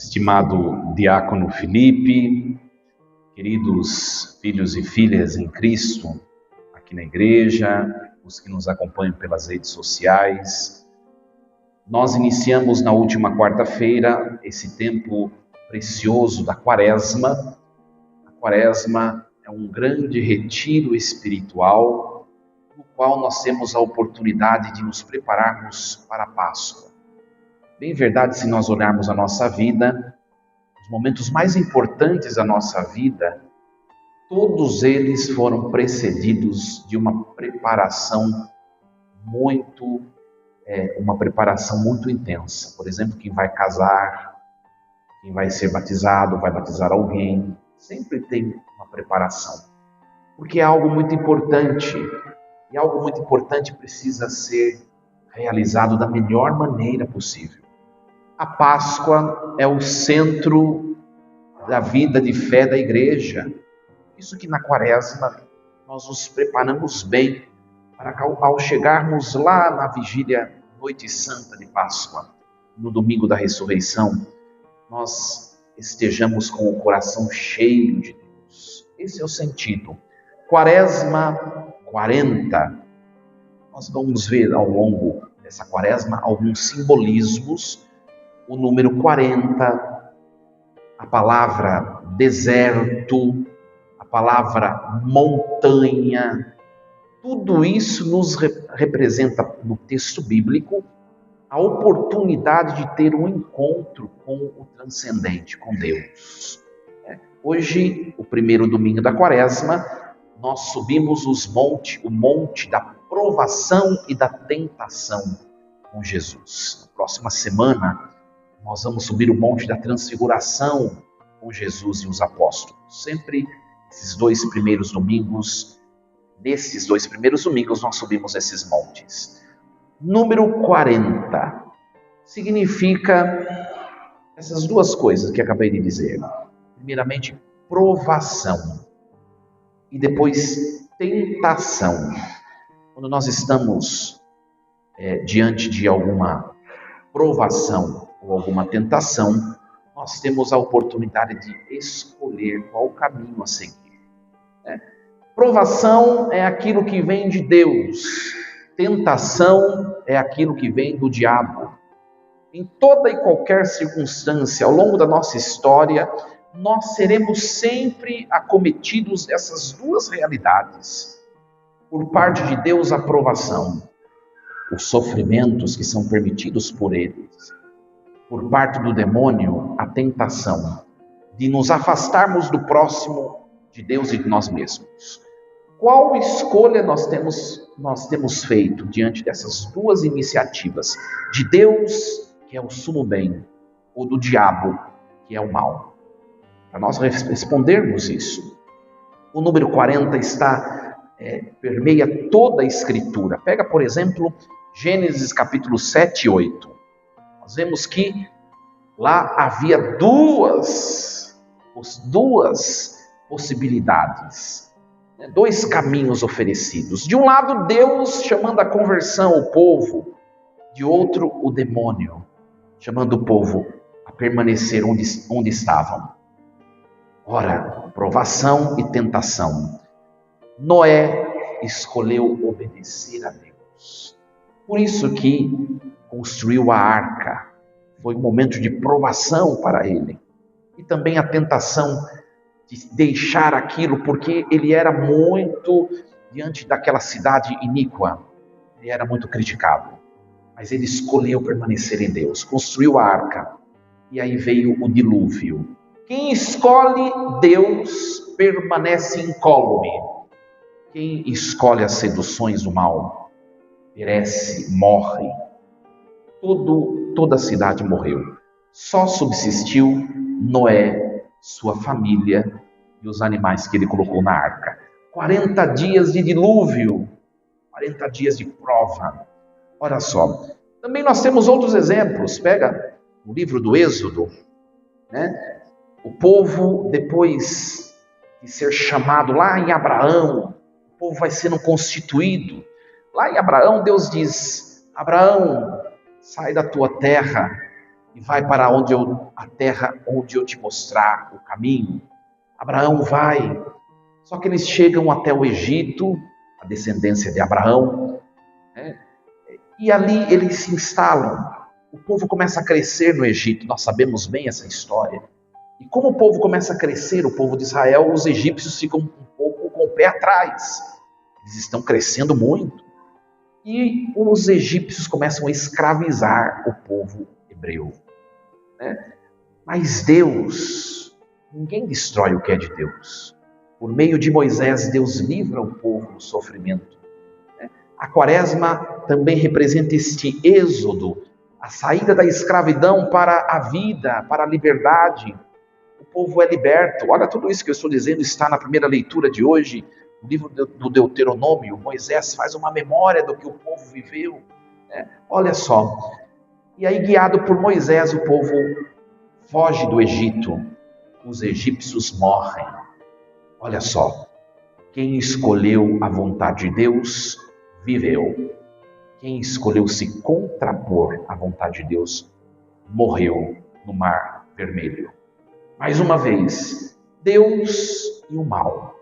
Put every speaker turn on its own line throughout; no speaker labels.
Estimado diácono Felipe, queridos filhos e filhas em Cristo, aqui na igreja, os que nos acompanham pelas redes sociais, nós iniciamos na última quarta-feira esse tempo precioso da Quaresma. A Quaresma é um grande retiro espiritual, no qual nós temos a oportunidade de nos prepararmos para a Páscoa. Bem verdade, se nós olharmos a nossa vida, os momentos mais importantes da nossa vida, todos eles foram precedidos de uma preparação muito intensa. Por exemplo, quem vai casar, quem vai ser batizado, vai batizar alguém, sempre tem uma preparação. Porque é algo muito importante, e algo muito importante precisa ser realizado da melhor maneira possível. A Páscoa é o centro da vida de fé da igreja. Isso que na Quaresma nós nos preparamos bem para ao chegarmos lá na vigília Noite Santa de Páscoa, no domingo da ressurreição, nós estejamos com o coração cheio de Deus. Esse é o sentido. Quaresma 40. Nós vamos ver ao longo dessa Quaresma alguns simbolismos. O número 40, a palavra deserto, a palavra montanha, tudo isso nos representa no texto bíblico a oportunidade de ter um encontro com o transcendente, com Deus. Hoje, o primeiro domingo da Quaresma, nós subimos o monte da provação e da tentação com Jesus. Na próxima semana, nós vamos subir o monte da transfiguração com Jesus e os apóstolos. Sempre nesses dois primeiros domingos, nós subimos esses montes. Número 40 significa essas duas coisas que acabei de dizer. Primeiramente, provação e depois tentação. Quando nós estamos diante de alguma provação ou alguma tentação, nós temos a oportunidade de escolher qual o caminho a seguir. Provação é aquilo que vem de Deus, tentação é aquilo que vem do diabo. Em toda e qualquer circunstância, ao longo da nossa história, nós seremos sempre acometidos dessas duas realidades. Por parte de Deus, a provação, os sofrimentos que são permitidos por eles. Por parte do demônio, a tentação de nos afastarmos do próximo, de Deus e de nós mesmos. Qual escolha nós temos feito diante dessas duas iniciativas? De Deus, que é o sumo bem, ou do diabo, que é o mal? Para nós respondermos isso, o número 40 permeia toda a Escritura. Pega, por exemplo, Gênesis capítulo 7 e 8. Nós vemos que lá havia duas possibilidades, dois caminhos oferecidos. De um lado, Deus chamando a conversão, o povo. De outro, o demônio, chamando o povo a permanecer onde estavam. Ora, provação e tentação. Noé escolheu obedecer a Deus. Por isso que construiu a arca. Foi um momento de provação para ele. E também a tentação de deixar aquilo, porque ele era muito, diante daquela cidade iníqua, ele era muito criticado. Mas ele escolheu permanecer em Deus, construiu a arca. E aí veio o dilúvio. Quem escolhe Deus permanece incólume. Quem escolhe as seduções do mal perece, morre. Toda a cidade morreu. Só subsistiu Noé, sua família e os animais que ele colocou na arca. 40 dias de dilúvio, 40 dias de prova. Olha só. Também nós temos outros exemplos. Pega o livro do Êxodo, O povo, depois de ser chamado lá em Abraão, o povo vai sendo constituído. Lá em Abraão, Deus diz: Abraão, sai da tua terra, e vai para a terra onde eu te mostrar o caminho. Abraão vai, só que eles chegam até o Egito, a descendência de Abraão, né? E ali eles se instalam. O povo começa a crescer no Egito, nós sabemos bem essa história. E como o povo começa a crescer, o povo de Israel, os egípcios ficam um pouco com o pé atrás. Eles estão crescendo muito. E os egípcios começam a escravizar o povo hebreu, né? Mas Deus, ninguém destrói o que é de Deus. Por meio de Moisés, Deus livra o povo do sofrimento. A quaresma também representa este êxodo, a saída da escravidão para a vida, para a liberdade. O povo é liberto. Olha, tudo isso que eu estou dizendo está na primeira leitura de hoje, no livro do Deuteronômio. Moisés faz uma memória do que o povo viveu, né? Olha só. E aí, guiado por Moisés, o povo foge do Egito. Os egípcios morrem. Olha só. Quem escolheu a vontade de Deus, viveu. Quem escolheu se contrapor à vontade de Deus, morreu no Mar Vermelho. Mais uma vez, Deus e o mal.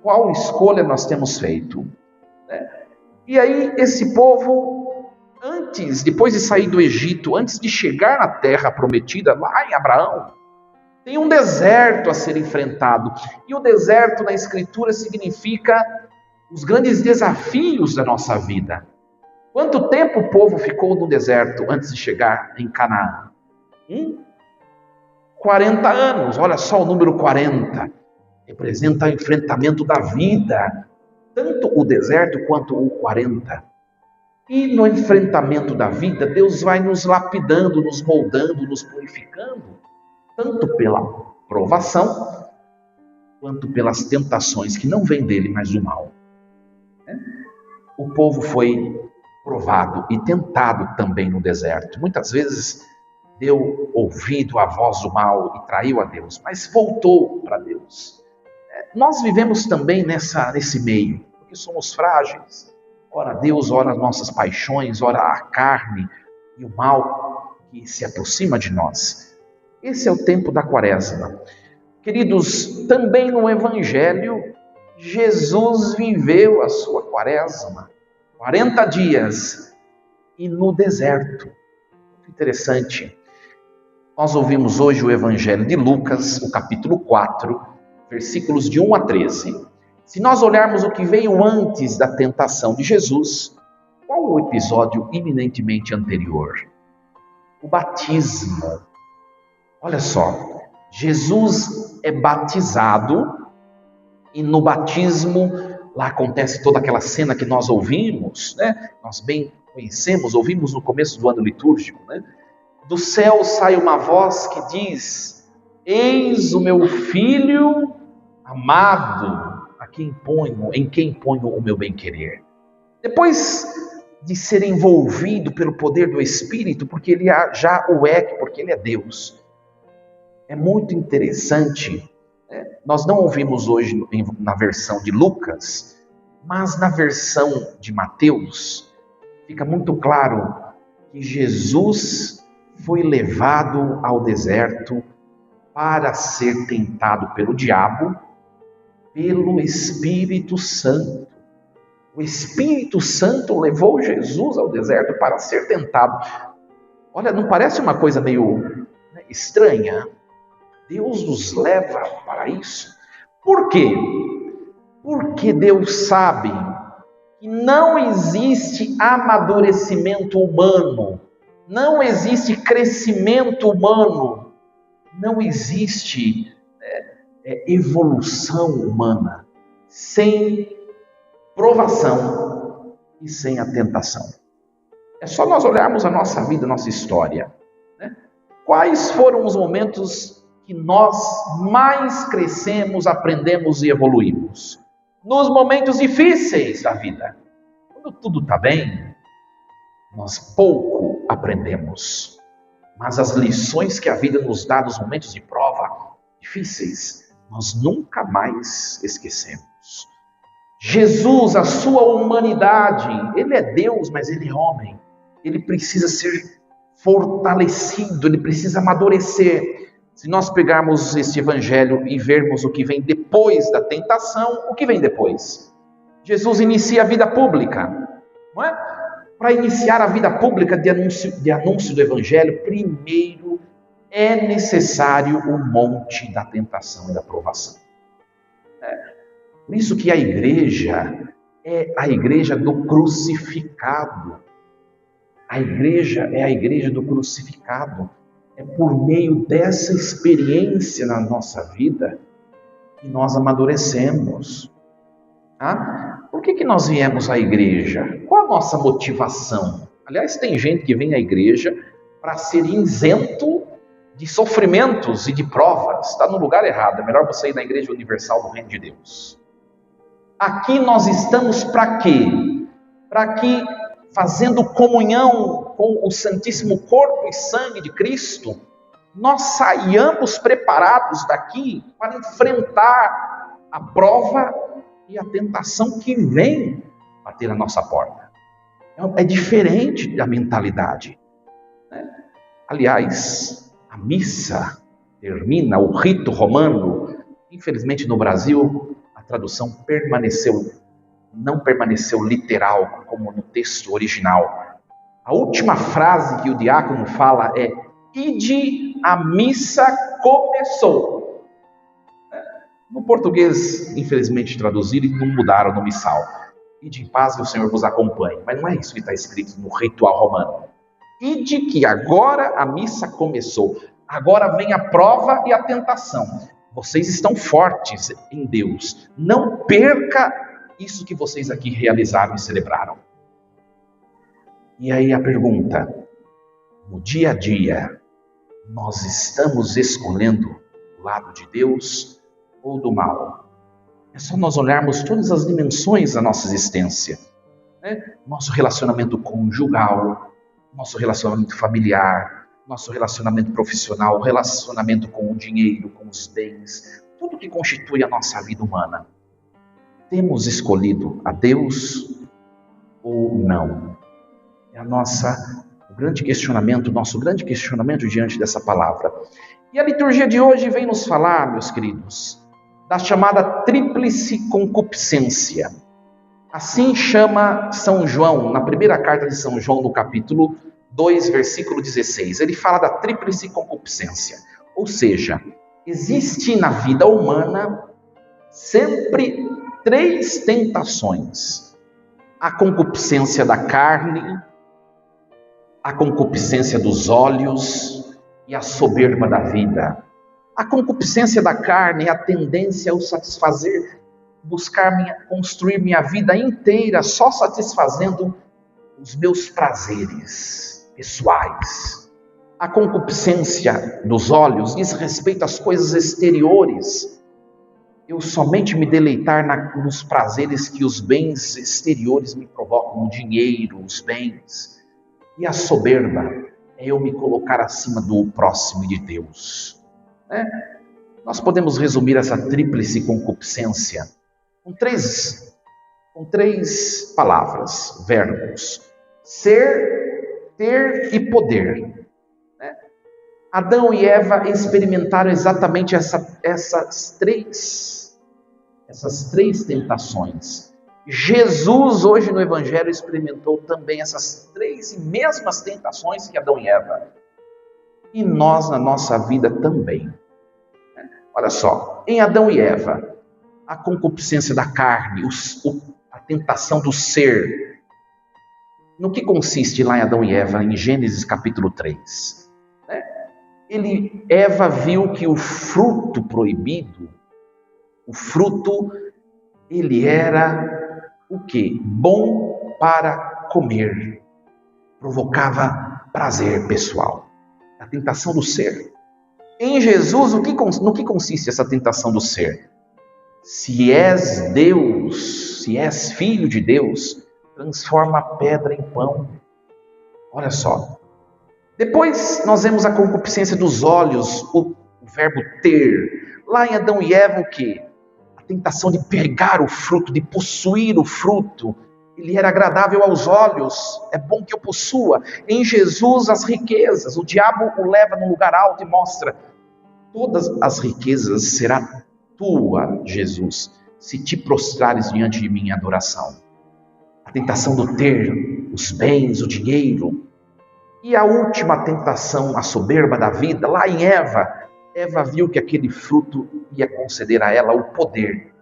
Qual escolha nós temos feito? E aí, esse povo, depois de sair do Egito, antes de chegar na terra prometida, lá em Abraão, tem um deserto a ser enfrentado. E o deserto na Escritura significa os grandes desafios da nossa vida. Quanto tempo o povo ficou no deserto antes de chegar em Canaã? 40 anos, olha só o número 40. Representa o enfrentamento da vida, tanto o deserto quanto o 40. E no enfrentamento da vida, Deus vai nos lapidando, nos moldando, nos purificando, tanto pela provação, quanto pelas tentações que não vêm dele, mas do mal. O povo foi provado e tentado também no deserto. Muitas vezes deu ouvido à voz do mal e traiu a Deus, mas voltou para Deus. Nós vivemos também nesse meio, porque somos frágeis. Ora Deus, ora as nossas paixões, ora a carne e o mal que se aproxima de nós. Esse é o tempo da quaresma. Queridos, também no Evangelho, Jesus viveu a sua quaresma, 40 dias, e no deserto. Muito interessante. Nós ouvimos hoje o Evangelho de Lucas, o capítulo 4, versículos de 1 a 13. Se nós olharmos o que veio antes da tentação de Jesus, qual o episódio eminentemente anterior? O batismo. Olha só, Jesus é batizado e no batismo, lá acontece toda aquela cena que nós ouvimos, né? Nós bem conhecemos, ouvimos no começo do ano litúrgico, né? Do céu sai uma voz que diz: eis o meu filho amado, em quem ponho o meu bem-querer. Depois de ser envolvido pelo poder do Espírito, porque ele já o é, porque ele é Deus. É muito interessante, nós não ouvimos hoje na versão de Lucas, mas na versão de Mateus, fica muito claro que Jesus foi levado ao deserto para ser tentado pelo diabo, pelo Espírito Santo. O Espírito Santo levou Jesus ao deserto para ser tentado. Olha, não parece uma coisa meio estranha? Deus nos leva para isso. Por quê? Porque Deus sabe que não existe amadurecimento humano, não existe crescimento humano, não existe evolução humana sem provação e sem a tentação. É só nós olharmos a nossa vida, a nossa história, né? Quais foram os momentos que nós mais crescemos, aprendemos e evoluímos? Nos momentos difíceis da vida. Quando tudo está bem, nós pouco aprendemos. Mas as lições que a vida nos dá nos momentos de prova difíceis, nós nunca mais esquecemos. Jesus, a sua humanidade, ele é Deus, mas ele é homem. Ele precisa ser fortalecido, ele precisa amadurecer. Se nós pegarmos esse evangelho e vermos o que vem depois da tentação, o que vem depois? Jesus inicia a vida pública, não é? Para iniciar a vida pública de anúncio do evangelho, primeiro é necessário o monte da tentação e da provação. Por isso que a igreja é a igreja do crucificado. A igreja é a igreja do crucificado. É por meio dessa experiência na nossa vida que nós amadurecemos. Por que nós viemos à igreja? Qual a nossa motivação? Aliás, tem gente que vem à igreja para ser isento de sofrimentos e de provas. Está no lugar errado. É melhor você ir na Igreja Universal do Reino de Deus. Aqui nós estamos para quê? Para que, fazendo comunhão com o Santíssimo Corpo e Sangue de Cristo, nós saiamos preparados daqui para enfrentar a prova e a tentação que vem bater na nossa porta. É diferente da mentalidade, né? Aliás, a missa termina, o rito romano, infelizmente no Brasil, a tradução não permaneceu literal, como no texto original. A última frase que o diácono fala é: ide, a missa começou. No português, infelizmente traduziram e não mudaram no missal. Ide em paz e o Senhor vos acompanhe. Mas não é isso que está escrito no ritual romano. Ide, que agora a missa começou. Agora vem a prova e a tentação. Vocês estão fortes em Deus. Não perca isso que vocês aqui realizaram e celebraram. E aí a pergunta: no dia a dia, nós estamos escolhendo o lado de Deus ou do mal? É só nós olharmos todas as dimensões da nossa existência, né? Nosso relacionamento conjugal, nosso relacionamento familiar, nosso relacionamento profissional, relacionamento com o dinheiro, com os bens, tudo que constitui a nossa vida humana. Temos escolhido a Deus ou não? É o grande questionamento, nosso grande questionamento diante dessa palavra. E a liturgia de hoje vem nos falar, meus queridos, da chamada tríplice concupiscência. Assim chama São João, na primeira carta de São João, no capítulo 2, versículo 16. Ele fala da tríplice concupiscência. Ou seja, existe na vida humana sempre 3 tentações: a concupiscência da carne, a concupiscência dos olhos e a soberba da vida. A concupiscência da carne é a tendência ao satisfazer, construir minha vida inteira só satisfazendo os meus prazeres pessoais. A concupiscência dos olhos diz respeito às coisas exteriores. Eu somente me deleitar nos prazeres que os bens exteriores me provocam, o dinheiro, os bens. E a soberba é eu me colocar acima do próximo e de Deus. Nós podemos resumir essa tríplice concupiscência com três palavras, verbos: ser, ter e poder. Adão e Eva experimentaram exatamente essas três tentações. Jesus, hoje no Evangelho, experimentou também essas 3 mesmas tentações que Adão e Eva. E nós, na nossa vida, também. Olha só, em Adão e Eva, a concupiscência da carne, a tentação do ser. No que consiste lá em Adão e Eva, em Gênesis capítulo 3? Eva viu que o fruto proibido, ele era o quê? Bom para comer. Provocava prazer pessoal. A tentação do ser. Em Jesus, no que consiste essa tentação do ser? Se és Deus, se és filho de Deus, transforma a pedra em pão. Olha só. Depois nós vemos a concupiscência dos olhos, o verbo ter. Lá em Adão e Eva, o quê? A tentação de pegar o fruto, de possuir o fruto. ele era agradável aos olhos, é bom que eu possua. Em Jesus as riquezas, o diabo o leva num lugar alto e mostra: todas as riquezas será tua, Jesus, se te prostrares diante de mim em adoração. A tentação do ter, os bens, o dinheiro. E a última tentação, a soberba da vida, lá em Eva. Eva viu que aquele fruto ia conceder a ela o poder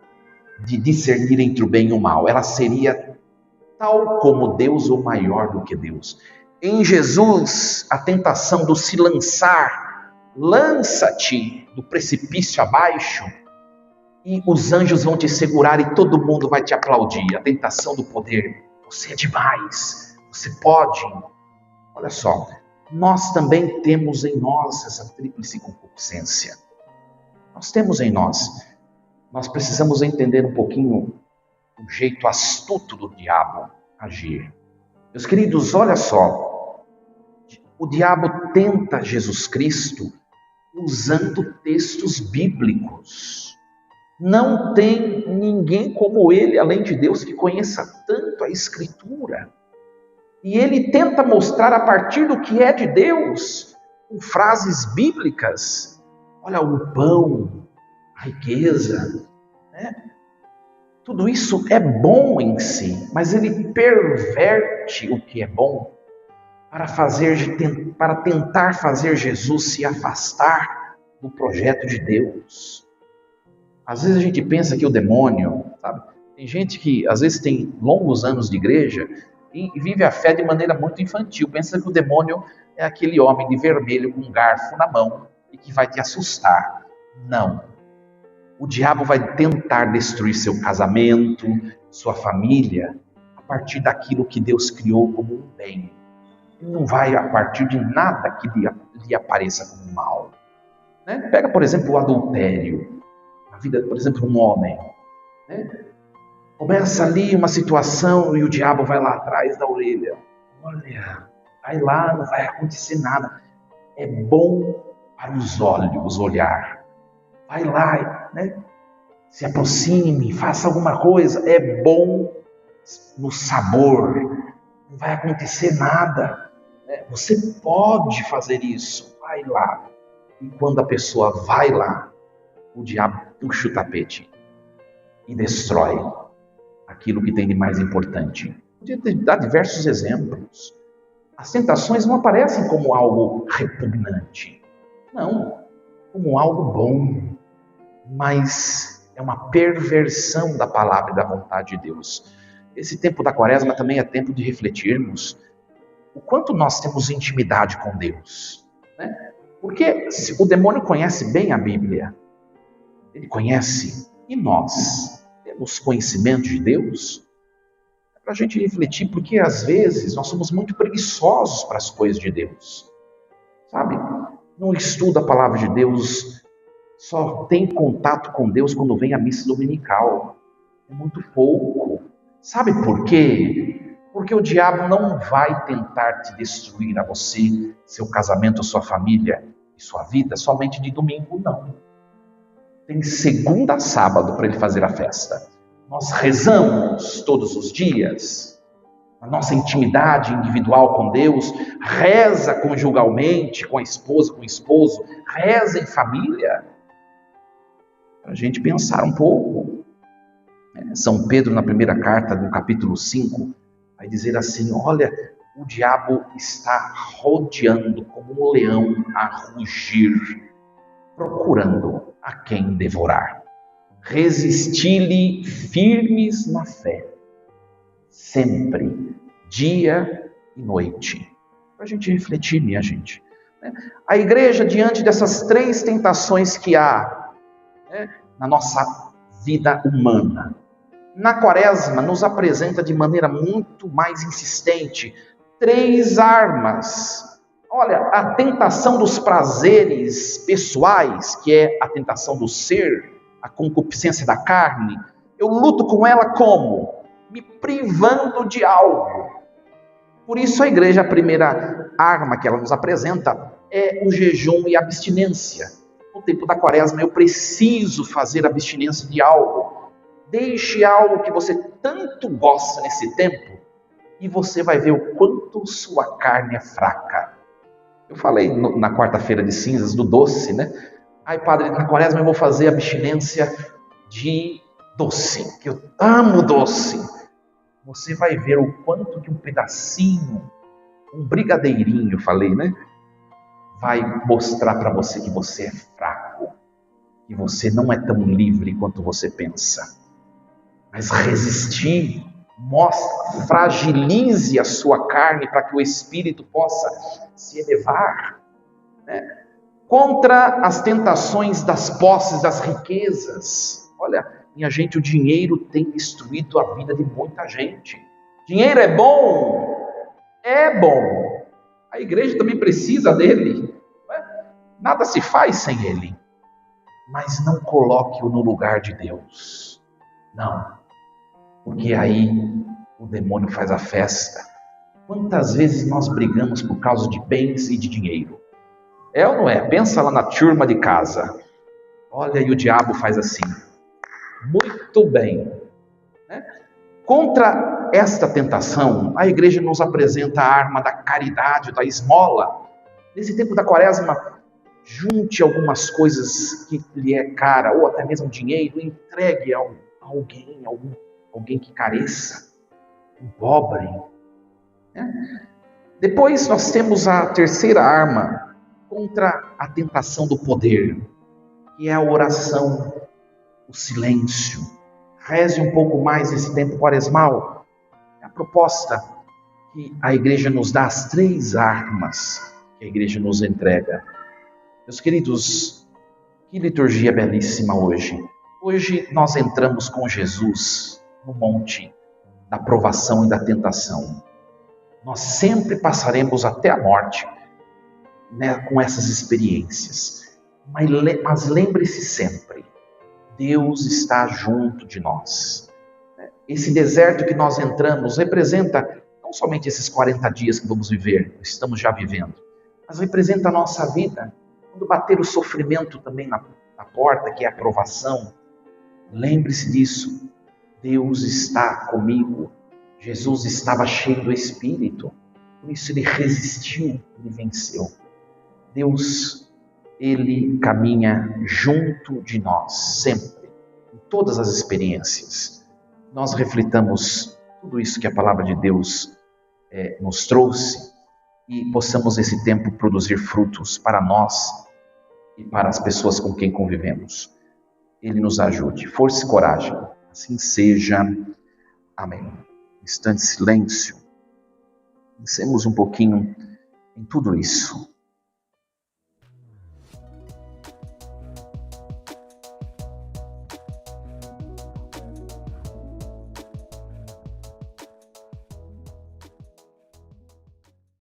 de discernir entre o bem e o mal. Ela seria tal como Deus ou maior do que Deus. Em Jesus, a tentação do se lançar, lança-te do precipício abaixo e os anjos vão te segurar e todo mundo vai te aplaudir. A tentação do poder, você é demais, você pode. Olha só, nós também temos em nós essa tríplice concupiscência. Nós temos em nós. Nós precisamos entender um pouquinho o jeito astuto do diabo agir. Meus queridos, olha só. O diabo tenta Jesus Cristo usando textos bíblicos. Não tem ninguém como ele, além de Deus, que conheça tanto a Escritura. E ele tenta mostrar a partir do que é de Deus, com frases bíblicas. Olha, o pão, a riqueza, né? Tudo isso é bom em si, mas ele perverte o que é bom para tentar fazer Jesus se afastar do projeto de Deus. Às vezes a gente pensa que o demônio, sabe? Tem gente que às vezes tem longos anos de igreja e vive a fé de maneira muito infantil. Pensa que o demônio é aquele homem de vermelho com um garfo na mão e que vai te assustar. Não. O diabo vai tentar destruir seu casamento, sua família, a partir daquilo que Deus criou como um bem. Ele não vai a partir de nada que lhe apareça como mal. Né? Pega, por exemplo, o adultério. A vida, por exemplo, um homem. Né? Começa ali uma situação e o diabo vai lá atrás da orelha. Olha, vai lá, não vai acontecer nada. É bom para os olhos olhar. Vai lá, né? Se aproxime, faça alguma coisa. É bom no sabor. Não vai acontecer nada. Né? Você pode fazer isso. Vai lá. E quando a pessoa vai lá, o diabo puxa o tapete e destrói aquilo que tem de mais importante. Podia dar diversos exemplos. As tentações não aparecem como algo repugnante. Não, como algo bom. Mas é uma perversão da palavra e da vontade de Deus. Esse tempo da quaresma também é tempo de refletirmos o quanto nós temos intimidade com Deus. Né? Porque o demônio conhece bem a Bíblia. Ele conhece. E nós temos conhecimento de Deus? É para a gente refletir, porque às vezes nós somos muito preguiçosos para as coisas de Deus. Sabe? Não estuda a palavra de Deus, só tem contato com Deus quando vem a missa dominical. É muito pouco. Sabe por quê? Porque o diabo não vai tentar te destruir a você, seu casamento, a sua família e sua vida somente de domingo, não. Tem segunda a sábado para ele fazer a festa. Nós rezamos todos os dias. A nossa intimidade individual com Deus, reza conjugalmente, com a esposa, com o esposo, reza em família. Para a gente pensar um pouco. São Pedro, na primeira carta, no capítulo 5, vai dizer assim: olha, o diabo está rodeando como um leão a rugir, procurando a quem devorar. Resisti-lhe firmes na fé, sempre, dia e noite. Para a gente refletir, minha gente. A igreja, diante dessas três tentações que há na nossa vida humana, na quaresma nos apresenta de maneira muito mais insistente três armas. Olha, a tentação dos prazeres pessoais, que é a tentação do ser, a concupiscência da carne, eu luto com ela como? Me privando de algo. Por isso a igreja, a primeira arma que ela nos apresenta é o jejum e a abstinência. No tempo da quaresma eu preciso fazer abstinência de algo. Deixe algo que você tanto gosta nesse tempo e você vai ver o quanto sua carne é fraca. Eu falei na quarta-feira de cinzas do doce, né? Ai, padre, na quaresma eu vou fazer abstinência de doce, que eu amo doce. Você vai ver o quanto que um pedacinho, um brigadeirinho, falei, né? Vai mostrar para você que você é fraco, que você não é tão livre quanto você pensa. Mas resistir, mostra, fragilize a sua carne para que o espírito possa se elevar, né? Contra as tentações das posses, das riquezas. Olha, minha gente, o dinheiro tem destruído a vida de muita gente. Dinheiro é bom? É bom. A igreja também precisa dele. Nada se faz sem ele. Mas não coloque-o no lugar de Deus. Não. Porque aí o demônio faz a festa. Quantas vezes nós brigamos por causa de bens e de dinheiro? É ou não é? Pensa lá na turma de casa. Olha, e o diabo faz assim. Muito bem. Né? Contra esta tentação, a igreja nos apresenta a arma da caridade, da esmola. Nesse tempo da quaresma, junte algumas coisas que lhe é cara, ou até mesmo dinheiro, entregue a alguém que careça, um pobre. Né? Depois nós temos a terceira arma contra a tentação do poder, que é a oração, o silêncio. Reze um pouco mais esse tempo quaresmal. É a proposta que a igreja nos dá, as 3 armas que a igreja nos entrega. Meus queridos, que liturgia belíssima hoje. Hoje nós entramos com Jesus no monte da provação e da tentação. Nós sempre passaremos até a morte, né, com essas experiências. Mas lembre-se sempre, Deus está junto de nós. Esse deserto que nós entramos representa não somente esses 40 dias que vamos viver, estamos já vivendo, mas representa a nossa vida. Quando bater o sofrimento também na porta, que é a provação, lembre-se disso. Deus está comigo. Jesus estava cheio do Espírito, por isso ele resistiu, ele venceu. Deus, ele caminha junto de nós, sempre, em todas as experiências. Nós reflitamos tudo isso que a palavra de Deus nos trouxe e possamos esse tempo produzir frutos para nós e para as pessoas com quem convivemos. Ele nos ajude. Força e coragem. Assim seja. Amém. Instante de silêncio. Pensemos um pouquinho em tudo isso.